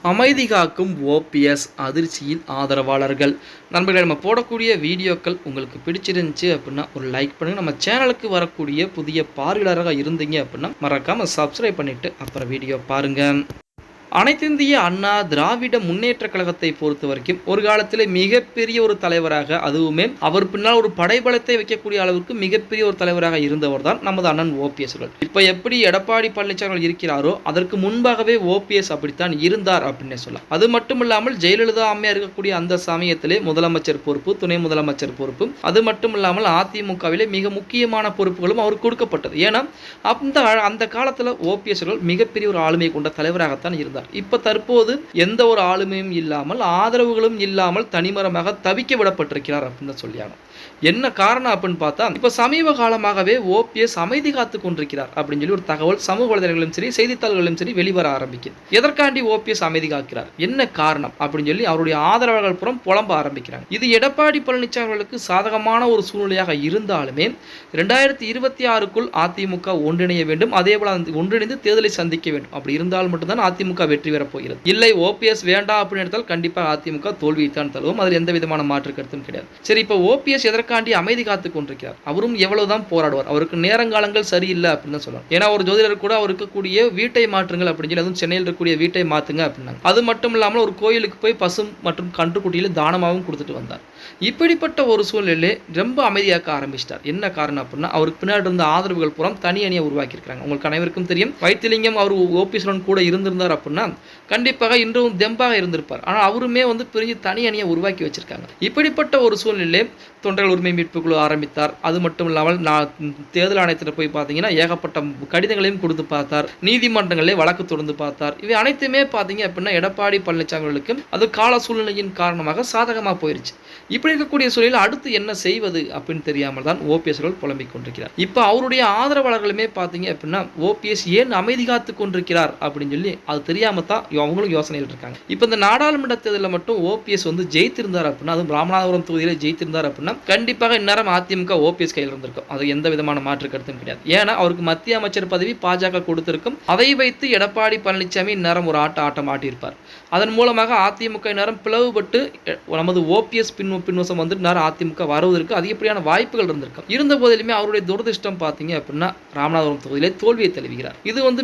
அமைதி காக்கும் ஓபிஎஸ் அதிர்ச்சியில் ஆதரவாளர்கள். நண்பர்களே, நம்ம போடக்கூடிய வீடியோக்கள் உங்களுக்கு பிடிச்சிருந்துச்சு அப்படின்னா ஒரு லைக் பண்ணுங்கள். நம்ம சேனலுக்கு வரக்கூடிய புதிய பார்வையாளராக இருந்தீங்க அப்படின்னா மறக்காமல் சப்ஸ்கிரைப் பண்ணிவிட்டு அப்புறம் வீடியோ பாருங்கள். அனைத்திந்திய அண்ணா திராவிட முன்னேற்ற கழகத்தை பொறுத்த வரைக்கும் ஒரு காலத்தில் மிகப்பெரிய ஒரு தலைவராக, அதுவுமே அவர் பின்னால் ஒரு படைபலத்தை வைக்கக்கூடிய அளவுக்கு மிகப்பெரிய ஒரு தலைவராக இருந்தவர் தான் நமது அண்ணன் ஓபிஎஸ் அவர்கள். இப்போ எப்படி எடப்பாடி பழனிசாமி இருக்கிறாரோ அதற்கு முன்பாகவே ஓபிஎஸ் அப்படித்தான் இருந்தார் அப்படின்னு சொல்லலாம். அது மட்டும் இல்லாமல் ஜெயலலிதா அம்மையார் இருக்கக்கூடிய அந்த சமயத்திலே முதலமைச்சர் பொறுப்பு, துணை முதலமைச்சர் பொறுப்பு, அது மட்டும் இல்லாமல் அதிமுகவிலே மிக முக்கியமான பொறுப்புகளும் அவருக்கு கொடுக்கப்பட்டது. ஏன்னா அந்த காலத்தில் ஓபிஎஸ் அவர்கள் மிகப்பெரிய ஒரு ஆளுமை கொண்ட தலைவராகத்தான் இருந்தார். இப்ப தற்போது எந்த ஒரு ஆளுமையும் இல்லாமல், ஆதரவுகளும் இல்லாமல் தனிமரமாக தவிக்க விடப்பட்டிருக்கிறார் அப்படின்னு சொல்லியாங்க. என்ன காரணம் அப்படின்னு பார்த்தா, இப்ப சமீப காலமாகவே ஓபிஎஸ் அமைதி காத்து கொண்டிருக்கிறார் அப்படின்னு சொல்லி ஒரு தகவல் சமூக வலைதளங்களிலும் சரி, செய்தித்தாள்களிலும் சரி வெளிவர ஆரம்பிக்குது. எதற்காண்டி ஓபிஎஸ் அமைதி காக்கிறார், என்ன காரணம் அப்படின்னு சொல்லி அவருடைய ஆதரவாளர்கள் புறம் புலம்ப ஆரம்பிக்கிறாங்க. இது எடப்பாடி பழனிசாமி அவர்களுக்கு சாதகமான ஒரு சூழ்நிலையாக இருந்தாலுமே 2026க்குள் அதிமுக ஒன்றிணைய வேண்டும், அதே போல ஒன்றிணைந்து தேர்தலை சந்திக்க வேண்டும். அப்படி இருந்தால் மட்டும்தான் அதிமுக வெற்றி பெறப் போகிறது. இல்லை ஓபிஎஸ் வேண்டாம் அப்படின்னு எடுத்தால் கண்டிப்பாக அதிமுக தோல்வியைத்தான் தருவோம். அதில் எந்த விதமான மாற்று கருத்தும் கிடையாது. சரி, இப்போ ஓபிஎஸ் எதற்காண்டி அமைதி காத்து கொண்டிருக்கிறார்? அவரும் எவ்வளவுதான் போராடுவார், அவருக்கு நேரங்காலங்கள் சரியில்லை அப்படின்னு தான் சொல்லலாம். ஏன்னா ஒரு ஜோதிடர் கூட அவருக்கு கூடிய வீட்டை மாற்றுங்கள் அப்படின்னு சொல்லி, அதுவும் சென்னையில் இருக்கக்கூடிய வீட்டை மாத்துங்க அப்படின்னாங்க. அது மட்டும் இல்லாமல் ஒரு கோயிலுக்கு போய் பசு மற்றும் கன்றுக்குட்டியில தானமாகவும் கொடுத்துட்டு வந்தார். இப்படிப்பட்ட ஒரு சூழ்நிலையிலே ரொம்ப அமைதியாக்க ஆரம்பிச்சிட்டார். என்ன காரணம் அப்படின்னா, அவருக்கு பின்னாடி இருந்த ஆதரவுகள் புறம் தனி அணியை உருவாக்கி இருக்காங்க. உங்களுக்கு அனைவருக்கும் தெரியும், வைத்திலிங்கம் அவர் ஓபிஎஸ் கூட இருந்திருந்தார் அப்படின்னா கண்டிப்பாக இன்றும் தெம்பாக இருந்திருப்பார். ஆனால் அவருமே பிரிஞ்சு தனி அணியை உருவாக்கி வச்சிருக்காங்க. இப்படிப்பட்ட ஒரு சூழ்நிலையிலே தொண்டர்கள் உரிமை மீட்பு குழு ஆரம்பித்தார். அது மட்டும் இல்லாமல் தேர்தல் ஆணையத்தில் போய் பார்த்தீங்கன்னா ஏகப்பட்ட கடிதங்களையும் கொடுத்து பார்த்தார். நீதிமன்றங்களே வழக்கு தொடர்ந்து பார்த்தார். இவை அனைத்துமே பார்த்தீங்க அப்படின்னா எடப்பாடி பழனிசாமி அவர்களுக்கு அது கால சூழ்நிலையின் காரணமாக சாதகமாக போயிருச்சு. இப்படி இருக்கக்கூடிய சூழலில் அடுத்து என்ன செய்வது அப்படின்னு தெரியாமல் தான் ஓபிஎஸ் அவர்கள் புலம்பிக் கொண்டிருக்கிறார். இப்போ அவருடைய ஆதரவாளர்களுமே பார்த்தீங்க அப்படின்னா ஓபிஎஸ் ஏன் அமைதி காத்து கொண்டிருக்கிறார் அப்படின்னு சொல்லி அது தெரியாம தான் அவங்களும் யோசனையில் இருக்காங்க. இப்போ இந்த நாடாளுமன்ற தேர்தலில் மட்டும் ஓபிஎஸ் ஜெயித்திருந்தார் அப்படின்னா, அதுவும் ராமநாதபுரம் தொகுதியில் ஜெயித்திருந்தார் அப்படின்னா கண்டிப்பாக இந்நேரம் அதிமுக ஓபிஎஸ் கையில் இருந்திருக்கும். அது எந்த விதமான மாற்று கருத்தும் கிடையாது. ஏன்னா அவருக்கு மத்திய அமைச்சர் பதவி பாஜக கொடுத்திருக்கும். அதை வைத்து எடப்பாடி பழனிசாமி இந்நேரம் ஒரு ஆட்டம் ஆட்டியிருப்பார். அதன் மூலமாக அதிமுக இந்நேரம் பிளவுபட்டு நமது ஓபிஎஸ் பின்வசம் நேரம் அதிமுக வருவதற்கு அதிகப்படியான வாய்ப்புகள் இருந்திருக்கும். இருந்த போதிலுமே அவருடைய துரதிருஷ்டம் பார்த்தீங்க அப்படின்னா ராமநாதபுரம் தொகுதியிலே தோல்வியை தழுவுகிறார். இது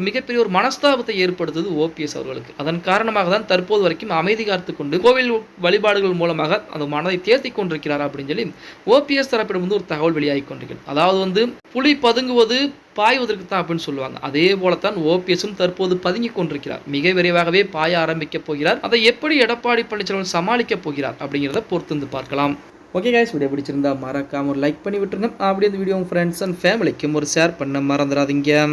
மிகப்பெரிய ஒரு மனஸ்தாபத்தை ஏற்படுத்துது ஓபிஎஸ் அவர்களுக்கு. அதன் காரணமாக தான் தற்போது வரைக்கும் அமைதி காத்துக் கொண்டு கோவில் வழிபாடுகள் மூலமாக அந்த மனதை தேர்த்தி கொண்டிருக்கிறார் அப்படின்னு சொல்லி ஓபிஎஸ் தரப்பிடம் ஒரு தகவல் வெளியாகி கொண்டிருக்கிறது. அதாவது புலி பதுங்குவது பாய்வதற்கு தான் அப்படின்னு சொல்லுவாங்க. அதே போலத்தான் ஓபிஎஸும் தற்போது பதுங்கி கொண்டிருக்கிறார். மிக விரைவாகவே பாய ஆரம்பிக்க போகிறார். அதை எப்படி எடப்பாடி பழனிசாமி சமாளிக்க போகிறார் அப்படிங்கிறத பொறுத்து பார்க்கலாம். ஓகே கைஸ், வீடியோ பிடிச்சிருந்தா மறக்காம ஒரு லைக் பண்ணி விட்டுருங்க. அப்படியே இந்த வீடியோ ஃப்ரெண்ட்ஸ் அண்ட் ஃபேமிலிக்கும் ஒரு ஷேர் பண்ண மறந்துடாதீங்க.